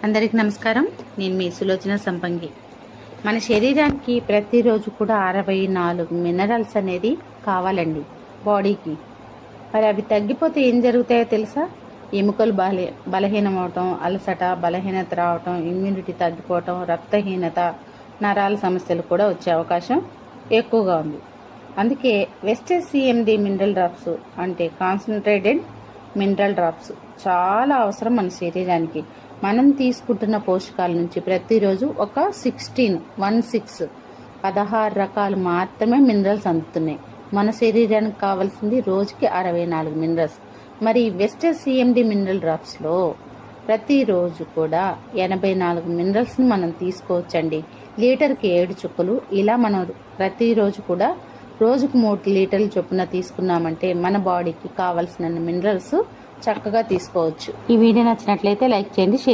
అందరికి నమస్కారం. నేను మీ సులోచన సంపంగి. మన శరీరానికి ప్రతిరోజు కూడా 64 మినరల్స్ అనేది కావాలండి బాడీకి. మరి అవి తగ్గిపోతే ఏం జరుగుతాయో తెలుసా? ఎముకలు బలహీనం అవటం, అలసట, బలహీనత రావటం, ఇమ్యూనిటీ తగ్గిపోవటం, రక్తహీనత, నరాల సమస్యలు కూడా వచ్చే అవకాశం ఎక్కువగా ఉంది. అందుకే వెస్టేజ్ CMD మినరల్ డ్రాప్స్ అంటే కాన్సన్ట్రేటెడ్ మినరల్ డ్రాప్స్ చాలా అవసరం మన శరీరానికి. మనం తీసుకుంటున్న పోషకాల నుంచి ప్రతిరోజు ఒక 16 రకాలు మాత్రమే మినరల్స్ అందుతున్నాయి. మన శరీరానికి కావాల్సింది రోజుకి 64 మినరల్స్. మరి వెస్టేజ్ CMD మినరల్ డ్రాప్స్లో ప్రతిరోజు కూడా 84 మినరల్స్ని మనం తీసుకోవచ్చండి. లీటర్కి 7 చుక్కలు. ఇలా మనం ప్రతిరోజు కూడా రోజుకు 3 లీటర్ల చొప్పున తీసుకున్నామంటే మన బాడీకి కావాల్సిన మినరల్స్ చక్కగా తీసుకోవచ్చు. ఈ వీడియో నచ్చినట్లయితే లైక్ చేయండి, షేర్